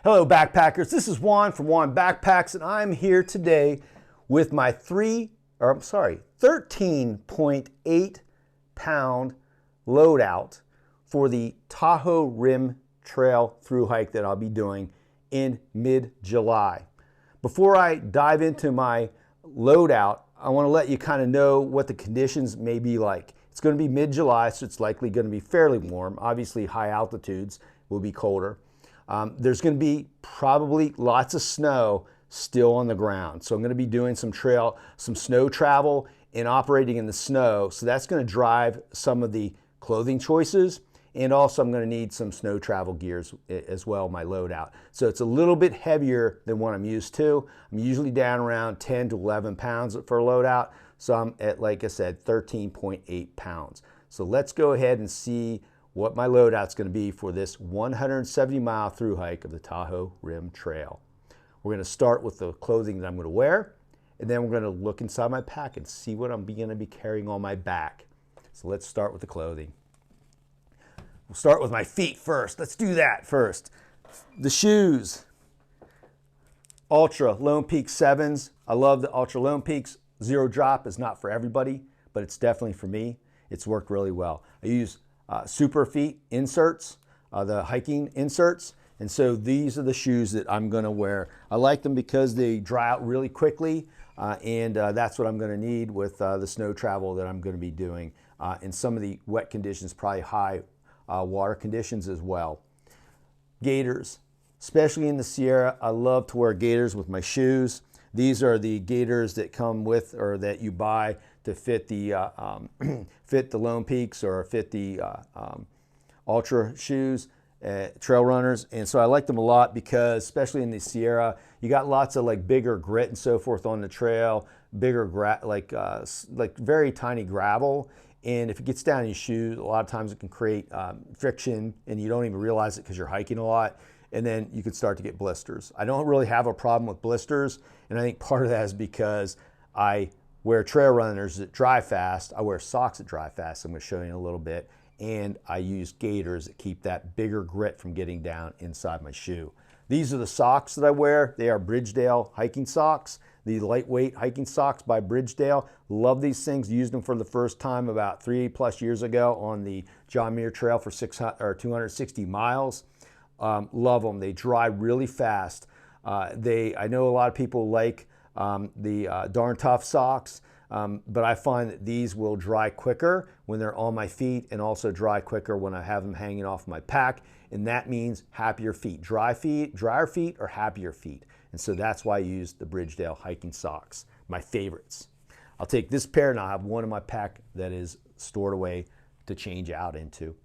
Hello backpackers, this is Juan from Juan Backpacks, and I'm here today with my 13.8 pound loadout for the Tahoe Rim Trail through hike that I'll be doing in mid-July. Before I dive into my loadout, I want to let you kind of know what the conditions may be like. It's going to be mid-July, so it's likely going to be fairly warm. Obviously, high altitudes will be colder. There's going to be probably lots of snow still on the ground. So I'm going to be doing some snow travel and operating in the snow. So that's going to drive some of the clothing choices. And also I'm going to need some snow travel gears as well, my loadout. So it's a little bit heavier than what I'm used to. I'm usually down around 10 to 11 pounds for a loadout. So I'm at, like I said, 13.8 pounds. So let's go ahead and see what my loadout's going to be for this 170-mile through hike of the Tahoe Rim Trail. We're going to start with the clothing that I'm going to wear, and then we're going to look inside my pack and see what I'm going to be carrying on my back. So let's start with the clothing. We'll start with my feet first. Let's do that first. The shoes, Ultra Lone Peak 7s. I love the Ultra Lone Peaks. Zero drop is not for everybody, but it's definitely for me. It's worked really well. I use Super Feet inserts, the hiking inserts, and so these are the shoes that I'm going to wear. I like them because they dry out really quickly, and that's what I'm going to need with the snow travel that I'm going to be doing in some of the wet conditions, probably high water conditions as well. Gaiters, especially in the Sierra, I love to wear gaiters with my shoes. These are the gaiters that come with, or that you buy to fit the fit the Lone Peaks or fit the Ultra shoes, trail runners. And so I like them a lot because, especially in the Sierra, you got lots of like bigger grit and so forth on the trail, bigger like very tiny gravel. And if it gets down in your shoes, a lot of times it can create friction, and you don't even realize it because you're hiking a lot. And then you could start to get blisters. I don't really have a problem with blisters, and I think part of that is because I wear trail runners that dry fast. I wear socks that dry fast. I'm going to show you in a little bit. And I use gaiters that keep that bigger grit from getting down inside my shoe. These are the socks that I wear. They are Bridgedale hiking socks. The lightweight hiking socks by Bridgedale. Love these things. Used them for the first time about 3+ years ago on the John Muir Trail for 260 miles. Love them. They dry really fast. I know a lot of people like the Darn Tough socks, but I find that these will dry quicker when they're on my feet, and also dry quicker when I have them hanging off my pack, and that means happier feet. Drier feet or happier feet. And so that's why I use the Bridgedale hiking socks, my favorites. I'll take this pair, and I'll have one in my pack that is stored away to change out into.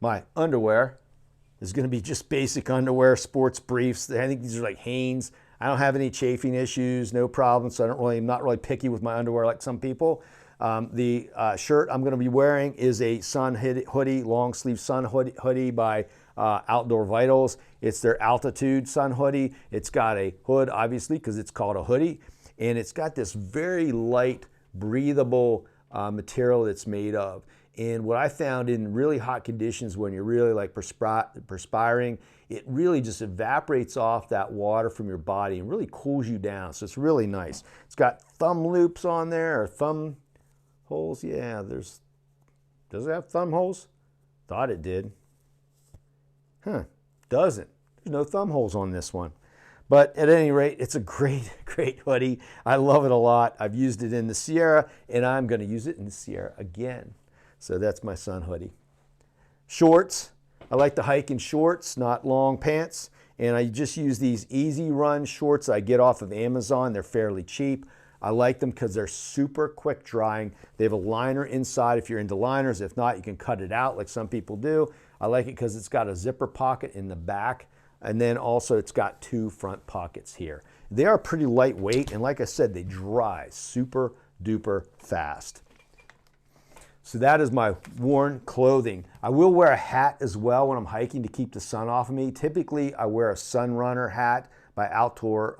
My underwear is going to be just basic underwear, sports briefs. I think these are like Hanes. I don't have any chafing issues, no problems, so I'm not really picky with my underwear like some people. The shirt I'm going to be wearing is a sun hoodie, long sleeve sun hoodie by Outdoor Vitals. It's their Altitude sun hoodie. It's got a hood, obviously, because it's called a hoodie, and it's got this very light, breathable material that's made of. And what I found in really hot conditions, when you're really like perspiring, it really just evaporates off that water from your body and really cools you down. So it's really nice. It's got thumb loops on there, or thumb holes. Yeah, does it have thumb holes? Thought it did. Doesn't. There's no thumb holes on this one. But at any rate, it's a great hoodie. I love it a lot. I've used it in the Sierra, and I'm going to use it in the Sierra again. So that's my sun hoodie. Shorts. I like to hike in shorts, not long pants. And I just use these Easy Run shorts I get off of Amazon. They're fairly cheap. I like them because they're super quick drying. They have a liner inside if you're into liners. If not, you can cut it out like some people do. I like it because it's got a zipper pocket in the back. And then also it's got 2 front pockets here. They are pretty lightweight. And like I said, they dry super duper fast. So that is my worn clothing. I will wear a hat as well when I'm hiking to keep the sun off of me. Typically, I wear a sun runner hat, by Outdoor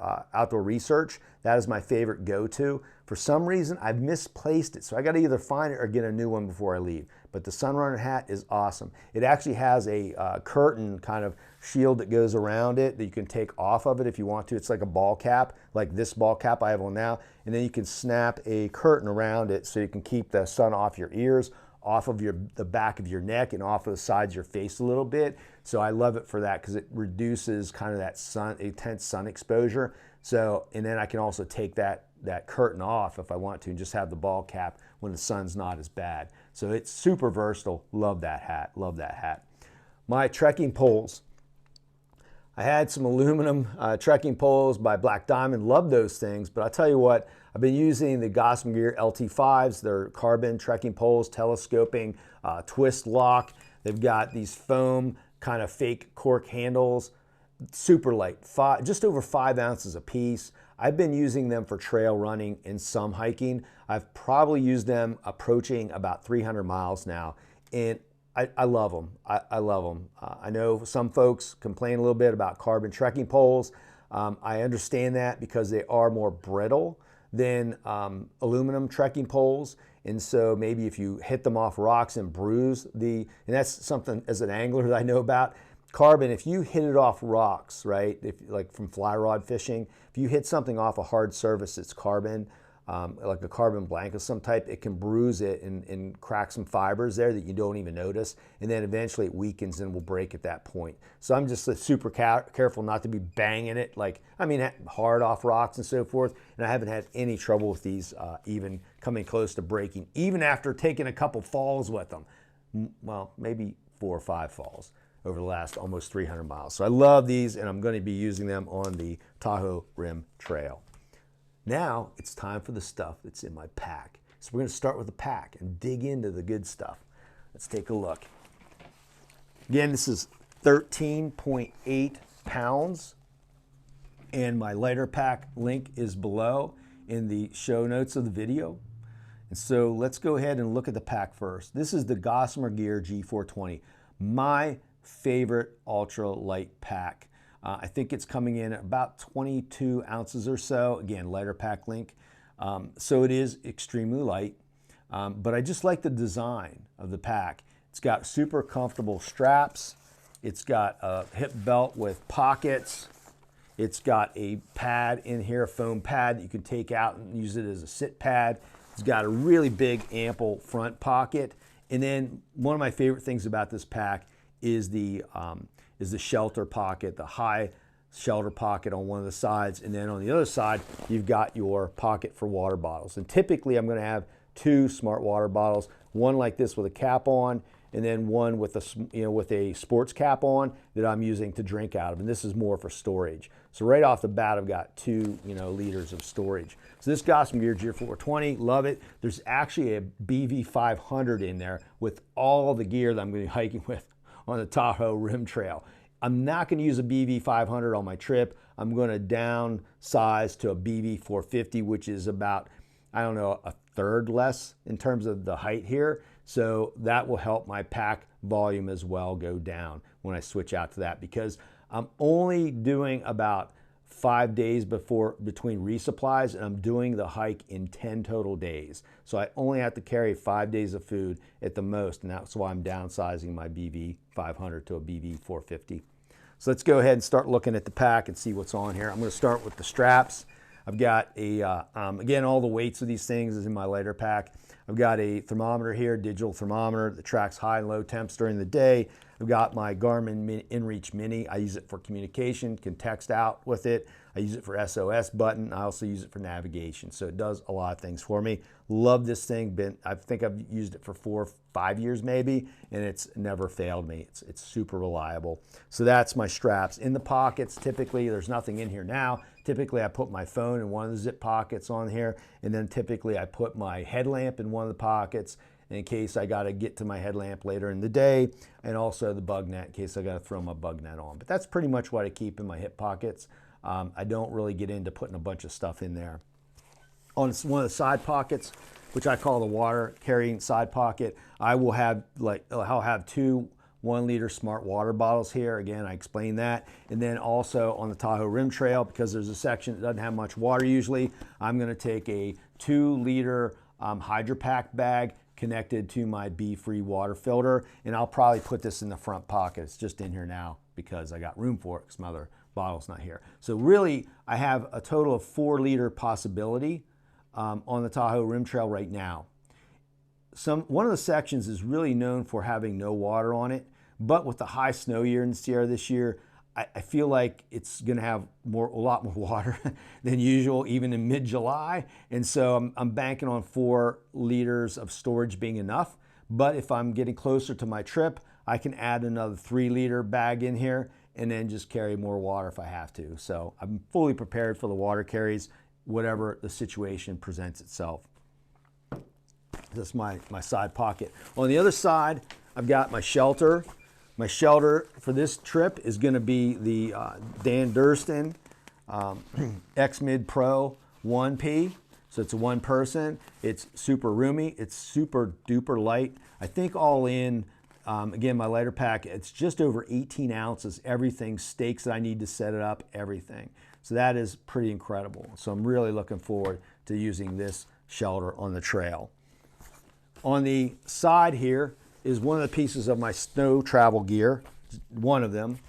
Research. That is my favorite go-to. For some reason, I've misplaced it, so I got to either find it or get a new one before I leave. But the Sunrunner hat is awesome. It actually has a curtain kind of shield that goes around it that you can take off of it if you want to. It's like a ball cap, like this ball cap I have on now, and then you can snap a curtain around it so you can keep the sun off your ears, off of the back of your neck, and off of the sides of your face a little bit. So I love it for that because it reduces kind of that intense sun exposure. So, and then I can also take that curtain off if I want to and just have the ball cap when the sun's not as bad. So it's super versatile. Love that hat. Love that hat. My trekking poles. I had some aluminum trekking poles by Black Diamond. Love those things. But I'll tell you what, I've been using the Gossamer Gear LT5s. They're carbon trekking poles, telescoping, twist lock. They've got these foam kind of fake cork handles. Super light, just over 5 ounces a piece. I've been using them for trail running and some hiking. I've probably used them approaching about 300 miles now, and I love them. I love them. I know some folks complain a little bit about carbon trekking poles. I understand that because they are more brittle than aluminum trekking poles. And so maybe if you hit them off rocks and bruise and that's something as an angler that I know about. Carbon, if you hit it off rocks, right, like from fly rod fishing, if you hit something off a hard surface that's carbon, like a carbon blank of some type, it can bruise it and crack some fibers there that you don't even notice, and then eventually it weakens and will break at that point. So I'm just super careful not to be banging it, hard off rocks and so forth, and I haven't had any trouble with these even coming close to breaking, even after taking a couple falls with them. Well, maybe 4 or 5 falls over the last almost 300 miles. So I love these, and I'm going to be using them on the Tahoe Rim Trail. Now it's time for the stuff that's in my pack. So we're going to start with the pack and dig into the good stuff. Let's take a look. Again, this is 13.8 pounds, and my lighter pack link is below in the show notes of the video. And so let's go ahead and look at the pack first. This is the Gossamer Gear G420, my favorite ultra light pack. I think it's coming in at about 22 ounces or so. Again, lighter pack link. So it is extremely light, but I just like the design of the pack. It's got super comfortable straps. It's got a hip belt with pockets. It's got a pad in here, a foam pad that you can take out and use it as a sit pad. It's got a really big, ample front pocket. And then one of my favorite things about this pack is the shelter pocket, the high shelter pocket on one of the sides, and then on the other side you've got your pocket for water bottles. And typically I'm going to have 2 smart water bottles, one like this with a cap on, and then one with a sports cap on that I'm using to drink out of, and this is more for storage. So right off the bat I've got 2 liters of storage. So this Gossamer Gear G420, love it. There's actually a BV500 in there with all the gear that I'm going to be hiking with on the Tahoe Rim Trail. I'm not going to use a BV500 on my trip. I'm going to downsize to a BV450, which is about, a third less in terms of the height here. So that will help my pack volume as well go down when I switch out to that, because I'm only doing about 5 days between resupplies, and I'm doing the hike in 10 total days. So I only have to carry 5 days of food at the most, and that's why I'm downsizing my BV500 to a BV450. So let's go ahead and start looking at the pack and see what's on here. I'm going to start with the straps. I've got again, all the weights of these things is in my lighter pack. I've got a thermometer here, digital thermometer that tracks high and low temps during the day. I've got my Garmin InReach Mini. I use it for communication, can text out with it. I use it for SOS button. I also use it for navigation. So it does a lot of things for me. Love this thing. I think I've used it for 4 or 5 years maybe, and it's never failed me. It's super reliable. So that's my straps. In the pockets, typically, there's nothing in here now. Typically, I put my phone in one of the zip pockets on here, and then typically I put my headlamp in one of the pockets in case I got to get to my headlamp later in the day, and also the bug net in case I got to throw my bug net on. But that's pretty much what I keep in my hip pockets. I don't really get into putting a bunch of stuff in there. On one of the side pockets, which I call the water carrying side pocket, I'll have 2 1 liter smart water bottles here. Again, I explained that. And then also on the Tahoe Rim Trail, because there's a section that doesn't have much water usually, I'm going to take a 2 liter Hydro Pack bag connected to my Be-Free water filter, and I'll probably put this in the front pocket. It's just in here now because I got room for it because my other bottle's not here. So really, I have a total of 4 liter possibility on the Tahoe Rim Trail right now. One of the sections is really known for having no water on it, but with the high snow year in the Sierra this year, I feel like it's going to have a lot more water than usual, even in mid-July. And so I'm banking on 4 liters of storage being enough. But if I'm getting closer to my trip, I can add another 3 liter bag in here and then just carry more water if I have to. So I'm fully prepared for the water carries, whatever the situation presents itself. That's my side pocket. On the other side, I've got my shelter. My shelter for this trip is going to be the Dan Durston X-Mid Pro 1P. So it's a 1 person. It's super roomy. It's super duper light. I think all in, again, my lighter pack, it's just over 18 ounces. Everything, stakes that I need to set it up, everything. So that is pretty incredible. So I'm really looking forward to using this shelter on the trail. On the side here is one of the pieces of my snow travel gear, one of them,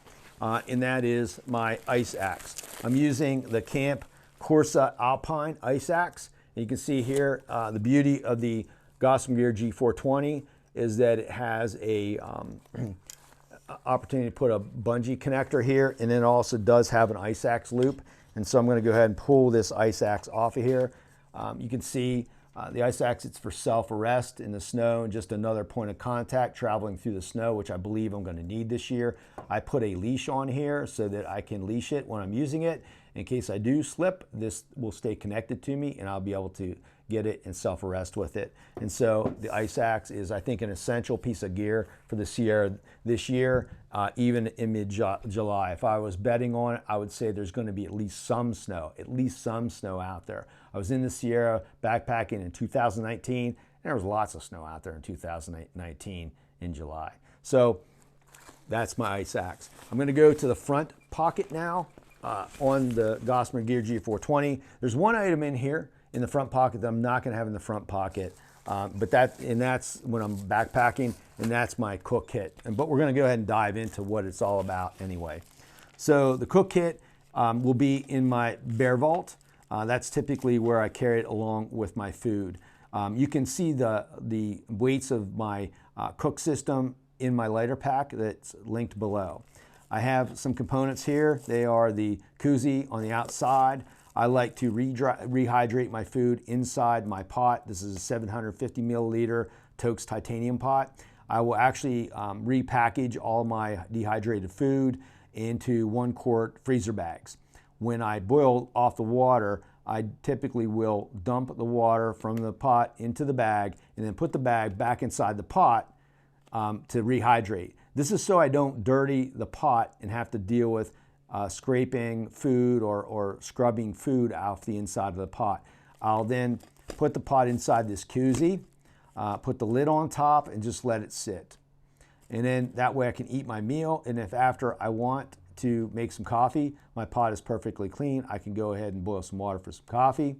and that is my ice axe. I'm using the Camp Corsa Alpine ice axe. And you can see here the beauty of the Gossamer Gear G420 is that it has a opportunity to put a bungee connector here, and then it also does have an ice axe loop. And so I'm going to go ahead and pull this ice axe off of here. You can see the ice axe, it's for self-arrest in the snow and just another point of contact traveling through the snow, which I believe I'm going to need this year. I put a leash on here so that I can leash it when I'm using it. In case I do slip, this will stay connected to me and I'll be able to get it and self-arrest with it. And so the ice axe is, I think, an essential piece of gear for the Sierra this year, even in mid-July. If I was betting on it, I would say there's going to be at least some snow out there. I was in the Sierra backpacking in 2019, and there was lots of snow out there in 2019 in July. So that's my ice axe. I'm going to go to the front pocket now on the Gossamer Gear G420. There's one item in here in the front pocket that I'm not going to have in the front pocket, but that's when I'm backpacking, and that's my cook kit. But we're going to go ahead and dive into what it's all about anyway. So the cook kit will be in my bear vault. That's typically where I carry it along with my food. You can see the weights of my cook system in my lighter pack that's linked below. I have some components here. They are the koozie on the outside. I like to rehydrate my food inside my pot. This is a 750 milliliter Toaks titanium pot. I will actually repackage all my dehydrated food into 1 quart freezer bags. When I boil off the water, I typically will dump the water from the pot into the bag and then put the bag back inside the pot to rehydrate. This is so I don't dirty the pot and have to deal with scraping food or scrubbing food off the inside of the pot. I'll then put the pot inside this koozie, put the lid on top, and just let it sit. And then that way I can eat my meal, and if after I want to make some coffee, my pot is perfectly clean, I can go ahead and boil some water for some coffee,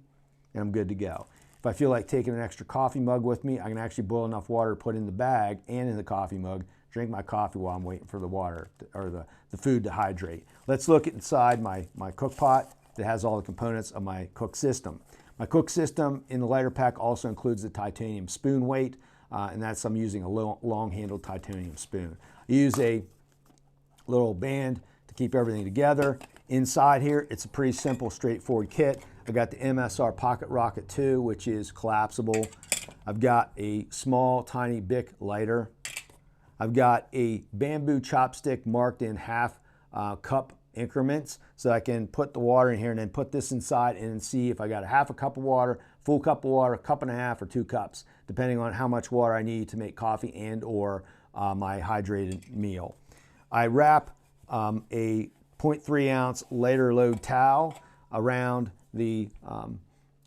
and I'm good to go. If I feel like taking an extra coffee mug with me, I can actually boil enough water to put in the bag and in the coffee mug, drink my coffee while I'm waiting for the water or the food to hydrate. Let's look inside my cook pot that has all the components of my cook system. My cook system in the lighter pack also includes the titanium spoon weight, and I'm using a long-handled titanium spoon. I use a little band to keep everything together. Inside here, it's a pretty simple, straightforward kit. I got the MSR Pocket Rocket 2, which is collapsible. I've got a small, tiny Bic lighter. I've got a bamboo chopstick marked in half cup increments, so I can put the water in here and then put this inside and see if I got a half a cup of water, full cup of water, cup and a half, or 2 cups, depending on how much water I need to make coffee and or my hydrated meal. I wrap a 0.3 ounce lighter load towel around the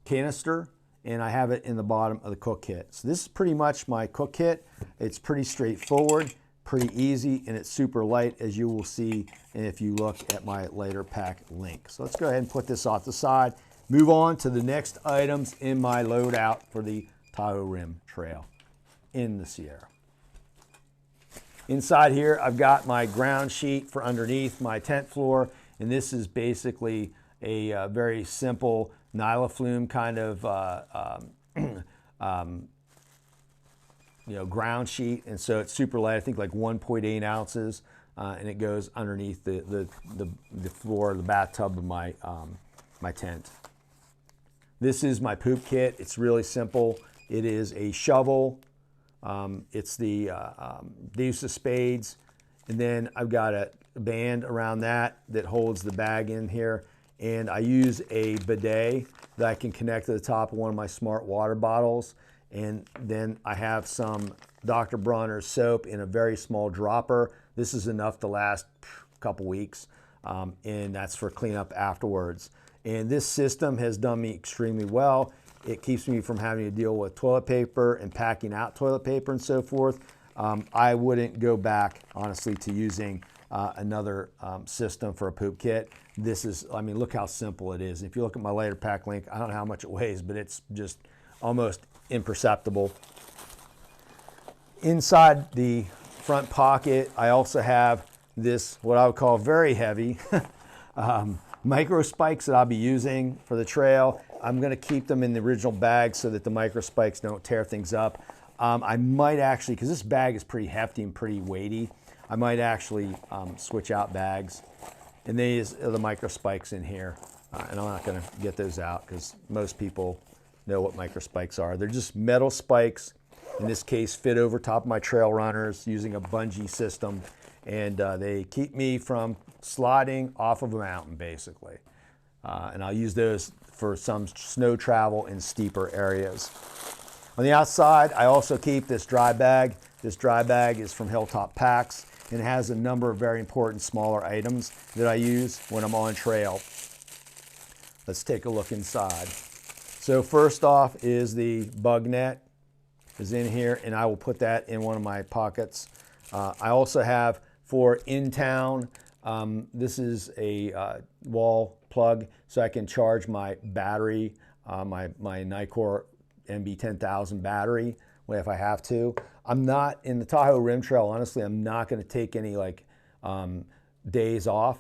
canister, and I have it in the bottom of the cook kit. So this is pretty much my cook kit. It's pretty straightforward. pretty easy, and it's super light, as you will see if you look at my later pack link. So let's go ahead and put this off the side. Move on to the next items in my loadout for the Tahoe Rim Trail in the Sierra. Inside here, I've got my ground sheet for underneath my tent floor, and this is basically a very simple Nylaflume kind of ground sheet, and so it's super light. I think like 1.8 ounces, and it goes underneath the floor, the bathtub of my my tent. This is my poop kit. It's really simple. It is a shovel. It's the deuce of spades, and then I've got a band around that holds the bag in here, and I use a bidet that I can connect to the top of one of my smart water bottles, and then I have some Dr. Bronner's soap in a very small dropper. This is enough to last a couple weeks, and that's for cleanup afterwards. And this system has done me extremely well. It keeps me from having to deal with toilet paper and packing out toilet paper and so forth. I wouldn't go back, honestly, to using another system for a poop kit. This is, I mean, look how simple it is. If you look at my later pack link, I don't know how much it weighs, but it's just almost imperceptible. Inside the front pocket, I also have this, what I would call very heavy, micro spikes that I'll be using for the trail. I'm going to keep them in the original bag so that the micro spikes don't tear things up. I might actually, because this bag is pretty hefty and pretty weighty, I might actually switch out bags. And these are the micro spikes in here. And I'm not going to get those out because most people know what micro spikes are. They're just metal spikes, in this case, fit over top of my trail runners using a bungee system. And they keep me from sliding off of a mountain, basically. And I'll use those for some snow travel in steeper areas. On the outside, I also keep this dry bag. This dry bag is from Hilltop Packs, and it has a number of very important smaller items that I use when I'm on trail. Let's take a look inside. So first off is the bug net is in here, and I will put that in one of my pockets. I also have for in town, this is a wall plug so I can charge my battery, my Nikkor MB10000 battery if I have to. I'm not in the Tahoe Rim Trail, honestly, I'm not going to take any days off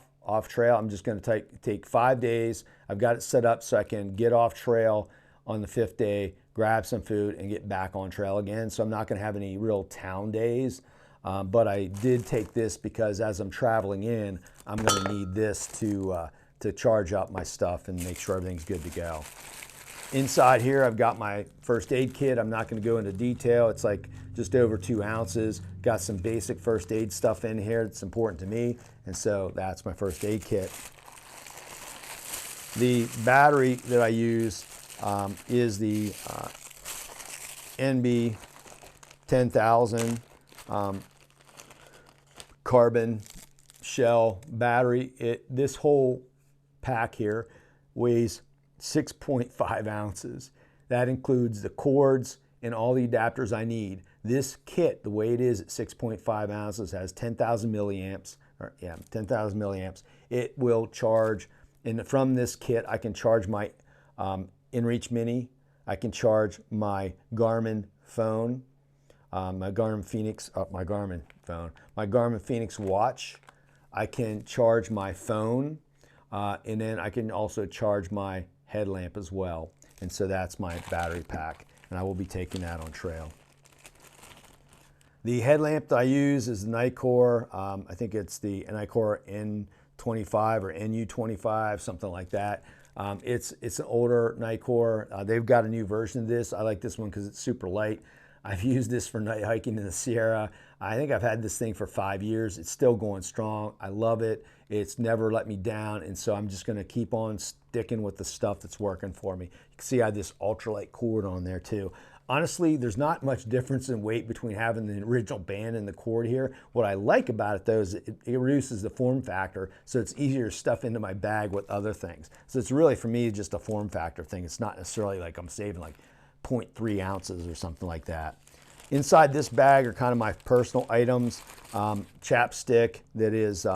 trail. I'm just going to take 5 days. I've got it set up so I can get off trail on the 5th day, grab some food, and get back on trail again. So I'm not going to have any real town days. But I did take this because as I'm traveling in, I'm going to need this to charge up my stuff and make sure everything's good to go. Inside here, I've got my first aid kit. I'm not going to go into detail. It's like just over 2 ounces. Got some basic first aid stuff in here that's important to me, and so that's my first aid kit. The battery that I use is the NB10000 carbon shell battery. This whole pack here weighs 6.5 ounces. That includes the cords and all the adapters I need. This kit, the way it is at 6.5 ounces, has 10,000 milliamps, 10,000 milliamps. It will charge, and from this kit, I can charge my InReach Mini. I can charge my Garmin phone, my Garmin Fenix watch. I can charge my phone, and then I can also charge my headlamp as well. And so that's my battery pack, and I will be taking that on trail. The headlamp that I use is the Nikkor, I think it's the Nikkor N25 or NU25, something like that. It's an older Nikkor. They've got a new version of this. I like this one because it's super light. I've used this for night hiking in the Sierra. I think I've had this thing for 5 years. It's still going strong. I love it. It's never let me down, and so I'm just going to keep on sticking with the stuff that's working for me. You can see I have this ultralight cord on there too. Honestly, there's not much difference in weight between having the original band and the cord here. What I like about it though is it reduces the form factor, so it's easier to stuff into my bag with other things. So it's really, for me, just a form factor thing. It's not necessarily like I'm saving like 0.3 ounces or something like that. Inside this bag are kind of my personal items. Chapstick that is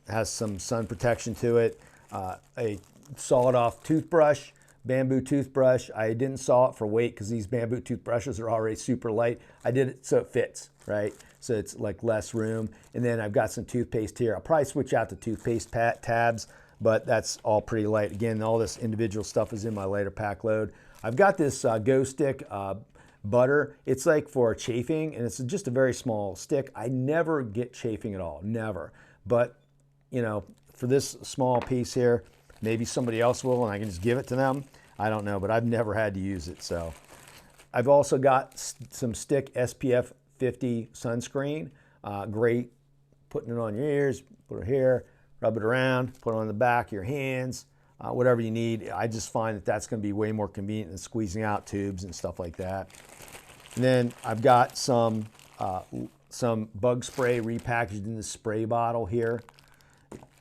has some sun protection to it. A sawed-off toothbrush, bamboo toothbrush. I didn't saw it for weight because these bamboo toothbrushes are already super light. I did it so it fits, right? So it's like less room. And then I've got some toothpaste here. I'll probably switch out the toothpaste tabs, but that's all pretty light. Again, all this individual stuff is in my lighter pack load. I've got this Go Stick butter. It's like for chafing, and it's just a very small stick. I never get chafing at all, never. But, you know, for this small piece here, maybe somebody else will, and I can just give it to them. I don't know, but I've never had to use it. So I've also got some stick SPF 50 sunscreen. Great putting it on your ears, put it here, rub it around, put it on the back of your hands, whatever you need. I just find that that's going to be way more convenient than squeezing out tubes and stuff like that. And then I've got some bug spray repackaged in this spray bottle here.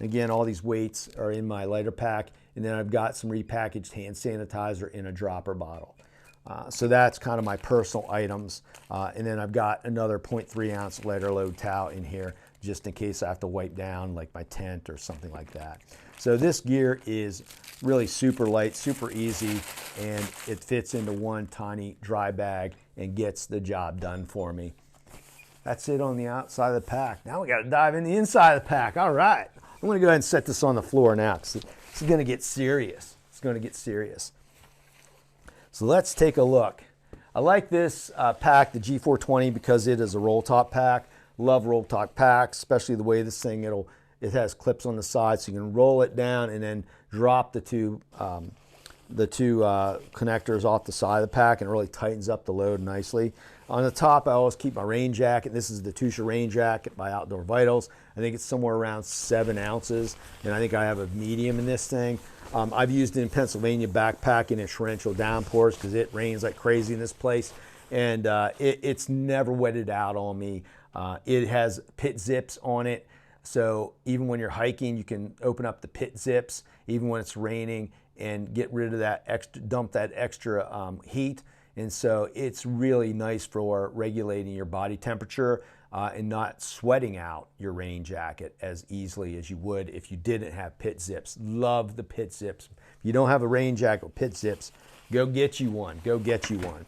Again, all these weights are in my lighter pack. And then I've got some repackaged hand sanitizer in a dropper bottle. So that's kind of my personal items. And then I've got another 0.3 ounce lighter load towel in here just in case I have to wipe down like my tent or something like that. So this gear is really super light, super easy, and it fits into one tiny dry bag and gets the job done for me. That's it on the outside of the pack. Now we got to dive in the inside of the pack. All right. I'm going to go ahead and set this on the floor now because this is going to get serious. It's going to get serious. So let's take a look. I like this pack, the G420, because it is a roll top pack. Love roll top packs, especially the way this thing, it has clips on the side, so you can roll it down and then drop the two connectors off the side of the pack, and it really tightens up the load nicely. On the top, I always keep my rain jacket. This is the Tusha rain jacket by Outdoor Vitals. I think it's somewhere around 7 ounces, and I think I have a medium in this thing. I've used it in Pennsylvania backpacking in torrential downpours because it rains like crazy in this place, and it's never wetted out on me. It has pit zips on it, so even when you're hiking, you can open up the pit zips, even when it's raining, and get rid of that extra, dump that extra heat. And so it's really nice for regulating your body temperature and not sweating out your rain jacket as easily as you would if you didn't have pit zips. Love the pit zips. If you don't have a rain jacket with pit zips, go get you one. Go get you one.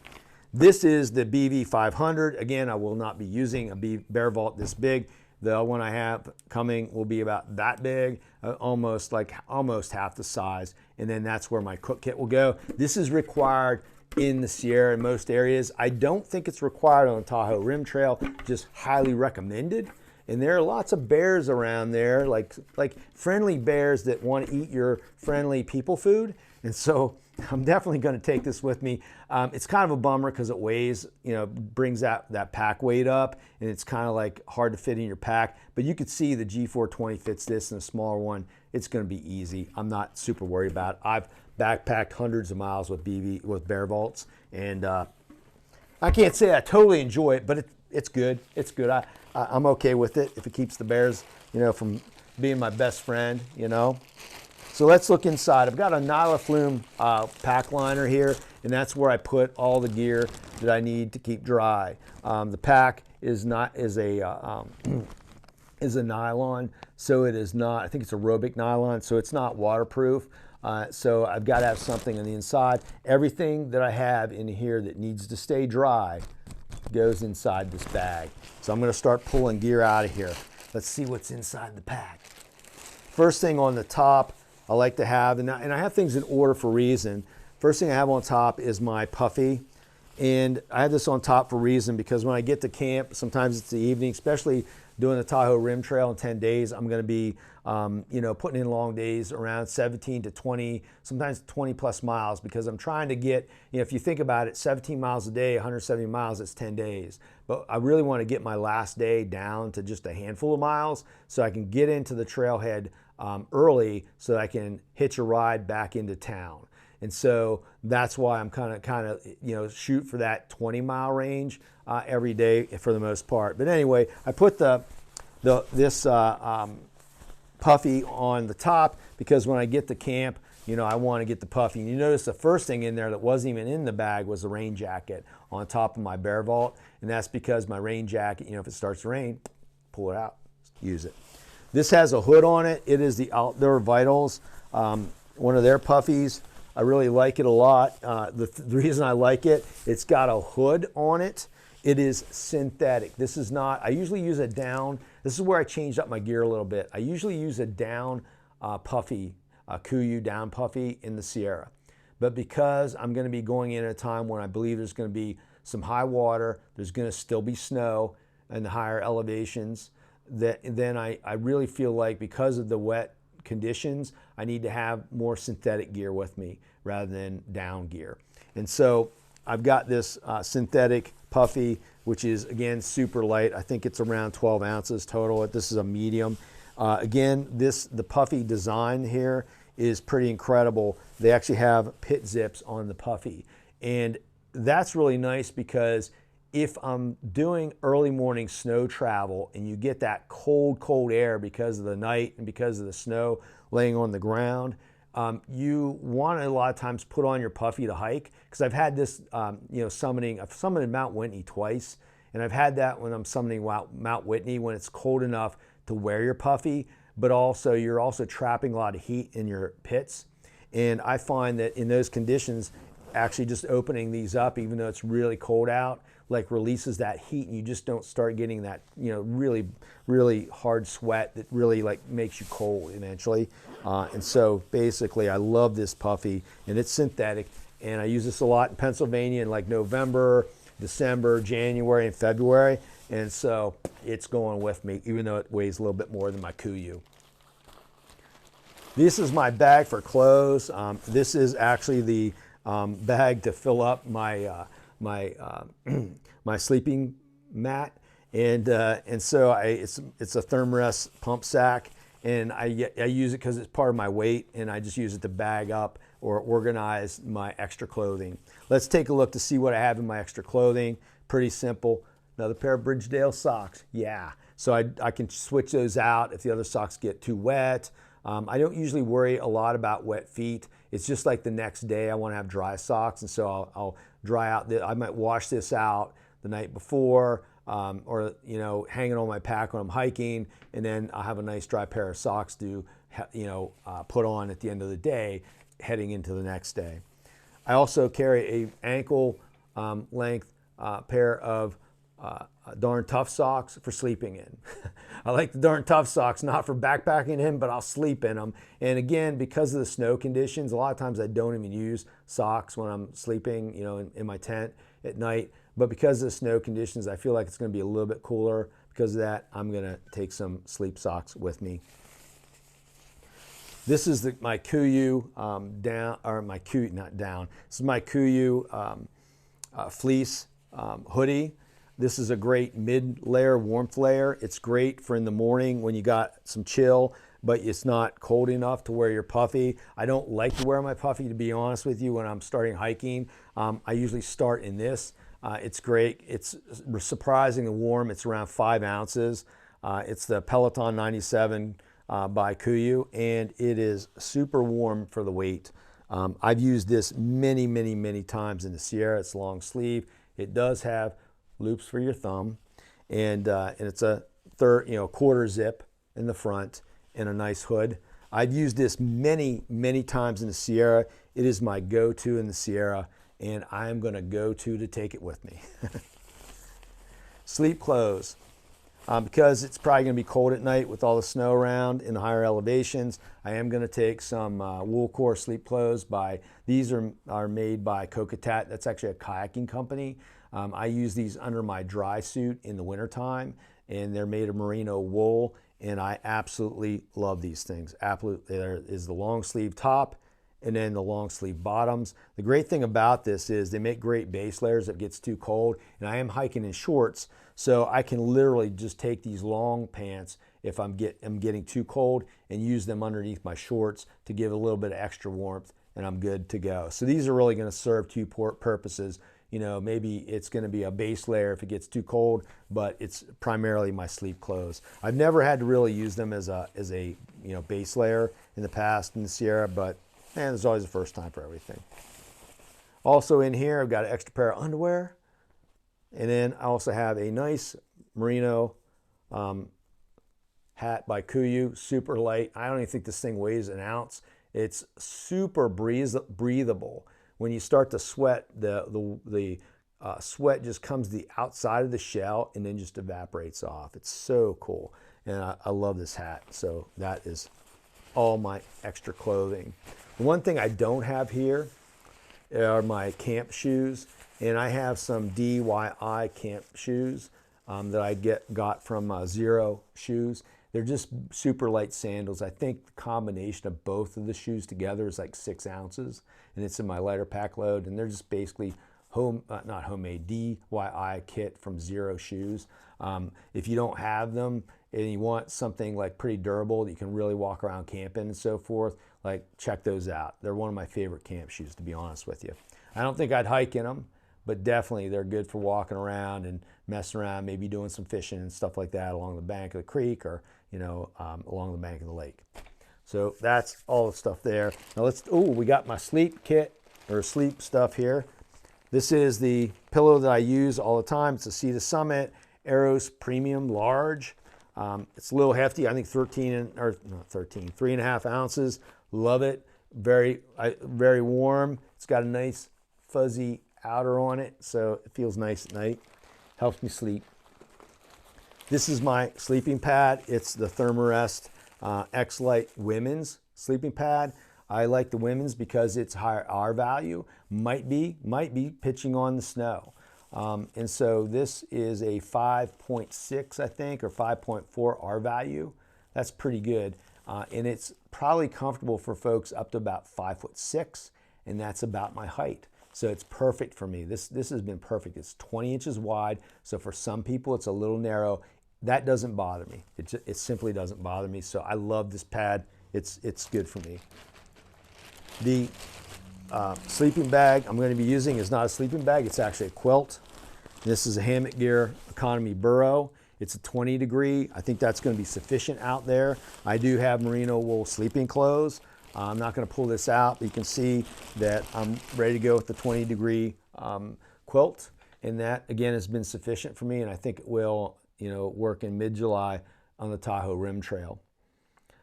This is the BV500. Again, I will not be using a Bear Vault this big. The one I have coming will be about that big, almost half the size. And then that's where my cook kit will go. This is required in the Sierra in most areas. I don't think it's required on the Tahoe Rim Trail, just highly recommended. And there are lots of bears around there, like friendly bears that want to eat your friendly people food. And so I'm definitely going to take this with me. It's kind of a bummer because it weighs, brings that pack weight up, and it's kind of like hard to fit in your pack. But you could see the G420 fits this in a smaller one. It's going to be easy. I'm not super worried about it. I've backpacked hundreds of miles with Bear Vaults, and I can't say I totally enjoy it, but it's good. It's good. I'm okay with it if it keeps the bears, from being my best friend, So let's look inside. I've got a Nyla Flume pack liner here, and that's where I put all the gear that I need to keep dry. The pack is a nylon, so it is not. I think it's aerobic nylon, so it's not waterproof. So I've got to have something on the inside. Everything that I have in here that needs to stay dry goes inside this bag. So I'm going to start pulling gear out of here. Let's see what's inside the pack. First thing on the top, I like to have, and I have things in order for a reason. First thing I have on top is my puffy. And I have this on top for a reason because when I get to camp, sometimes it's the evening, especially doing the Tahoe Rim Trail in 10 days, I'm going to be, putting in long days around 17 to 20, sometimes 20 plus miles, because I'm trying to get, if you think about it, 17 miles a day, 170 miles, it's 10 days. But I really want to get my last day down to just a handful of miles so I can get into the trailhead early so that I can hitch a ride back into town. And so that's why I'm kind of shoot for that 20-mile range every day for the most part. But anyway, I put this puffy on the top because when I get to camp, you know, I want to get the puffy. And you notice the first thing in there that wasn't even in the bag was the rain jacket on top of my Bear Vault. And that's because my rain jacket, you know, if it starts to rain, pull it out, use it. This has a hood on it. It is the Outdoor Vitals, one of their puffies. I really like it a lot. The reason I like it, it's got a hood on it. It is synthetic. This is not, I usually use a down. This is where I changed up my gear a little bit. I usually use a down puffy, a Kuiu down puffy in the Sierra. But because I'm going to be going in at a time when I believe there's going to be some high water, there's going to still be snow in the higher elevations, then I really feel like because of the wet conditions, I need to have more synthetic gear with me rather than down gear. And so I've got this synthetic puffy, which is again super light. I think it's around 12 ounces total. This is a medium. Again, the puffy design here is pretty incredible. They actually have pit zips on the puffy. And that's really nice because if I'm doing early morning snow travel and you get that cold, cold air because of the night and because of the snow laying on the ground, you want to a lot of times put on your puffy to hike. Because I've had this, you know, I've summited Mount Whitney twice, and I've had that when I'm summiting Mount Whitney when it's cold enough to wear your puffy, but also you're also trapping a lot of heat in your pits. And I find that in those conditions, actually just opening these up, even though it's really cold out, like releases that heat, and you just don't start getting that, you know, really, really hard sweat that really like makes you cold eventually. And so basically I love this puffy, and it's synthetic, and I use this a lot in Pennsylvania in like November, December, January, and February. And so it's going with me, even though it weighs a little bit more than my Kuiu. This is my bag for clothes. This is actually the bag to fill up my my sleeping mat, and so it's a Thermarest pump sack, and I use it because it's part of my weight, and I just use it to bag up or organize my extra clothing. Let's take a look to see what I have in my extra clothing. Pretty simple. Another pair of Bridgedale socks. Yeah, so I can switch those out if the other socks get too wet. I don't usually worry a lot about wet feet. It's just like the next day I want to have dry socks, and so I'll dry out. I might wash this out the night before, or you know, hang it on my pack when I'm hiking, and then I'll have a nice dry pair of socks to put on at the end of the day, heading into the next day. I also carry a ankle length pair of Darn Tough socks for sleeping in. I like the Darn Tough socks, not for backpacking in, but I'll sleep in them. And again, because of the snow conditions, a lot of times I don't even use socks when I'm sleeping, you know, in my tent at night. But because of the snow conditions, I feel like it's going to be a little bit cooler. Because of that, I'm going to take some sleep socks with me. This is my Kuiu down, or my Kuiu, not down. This is my Kuiu fleece hoodie. This is a great mid-layer warmth layer. It's great for in the morning when you got some chill, but it's not cold enough to wear your puffy. I don't like to wear my puffy, to be honest with you, when I'm starting hiking. I usually start in this. It's great. It's surprisingly warm. It's around 5 ounces. It's the Peloton 97 by Kuiu, and it is super warm for the weight. I've used this many, many, many times in the Sierra. It's long sleeve. It does have loops for your thumb, and it's a quarter zip in the front and a nice hood. I've used this many, many times in the Sierra. It is my go-to in the Sierra, and I am going to go-to to take it with me. Sleep clothes. Because it's probably going to be cold at night with all the snow around in the higher elevations, I am going to take some wool core sleep clothes. These are made by Kokatat. That's actually a kayaking company. I use these under my dry suit in the wintertime, and they're made of merino wool, and I absolutely love these things. Absolutely. There is the long sleeve top and then the long sleeve bottoms. The great thing about this is they make great base layers if it gets too cold, and I am hiking in shorts, so I can literally just take these long pants if I'm getting too cold and use them underneath my shorts to give a little bit of extra warmth, and I'm good to go. So these are really going to serve two purposes. You know, maybe it's going to be a base layer if it gets too cold, but it's primarily my sleep clothes. I've never had to really use them as a base layer in the past in the Sierra, but And there's always a first time for everything. Also in here, I've got an extra pair of underwear. And then I also have a nice merino hat by Kuyu, super light. I don't even think this thing weighs an ounce. It's super breathable. When you start to sweat, the sweat just comes to the outside of the shell and then just evaporates off. It's so cool. And I love this hat. So that is all my extra clothing. The one thing I don't have here are my camp shoes. And I have some DIY camp shoes that I got from Zero Shoes. They're just super light sandals. I think the combination of both of the shoes together is like 6 ounces, and it's in my lighter pack load. And they're just basically not homemade, DIY kit from Zero Shoes. If you don't have them and you want something like pretty durable that you can really walk around camping and so forth, like check those out. They're one of my favorite camp shoes, to be honest with you. I don't think I'd hike in them, but definitely they're good for walking around and messing around, maybe doing some fishing and stuff like that along the bank of the creek or, you know, along the bank of the lake. So that's all the stuff there. Now we got my sleep kit or sleep stuff here. This is the pillow that I use all the time. It's a Sea to Summit Eros Premium Large. It's a little hefty. I think 3.5 ounces. Love it. Very warm. It's got a nice fuzzy outer on it, so it feels nice at night. Helps me sleep. This is my sleeping pad. It's the Thermarest X-Lite Women's sleeping pad. I like the women's because it's higher R value. Might be pitching on the snow. And so this is a 5.6, I think, or 5.4 R value. That's pretty good. And it's probably comfortable for folks up to about 5'6", and that's about my height. So it's perfect for me. This has been perfect. It's 20 inches wide. So for some people, it's a little narrow. That doesn't bother me. It simply doesn't bother me. So I love this pad. It's good for me. The sleeping bag I'm going to be using is not a sleeping bag. It's actually a quilt. This is a Hammock Gear Economy Burrow. It's a 20 degree. I think that's going to be sufficient out there. I do have merino wool sleeping clothes. I'm not going to pull this out, but you can see that I'm ready to go with the 20 degree quilt. And that, again, has been sufficient for me. And I think it will, you know, work in mid-July on the Tahoe Rim Trail.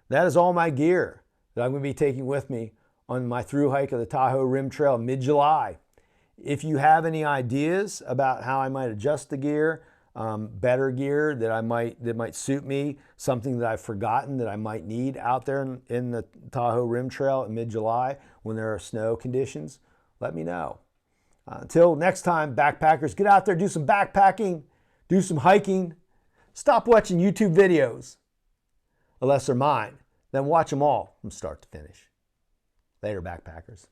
That is all my gear that I'm going to be taking with me on my through hike of the Tahoe Rim Trail mid-July. If you have any ideas about how I might adjust the gear, better gear that might suit me, something that I've forgotten that I might need out there in the Tahoe Rim Trail in mid-July when there are snow conditions, let me know. Until next time, backpackers, get out there, do some backpacking, do some hiking. Stop watching YouTube videos, unless they're mine. Then watch them all from start to finish. Later, backpackers.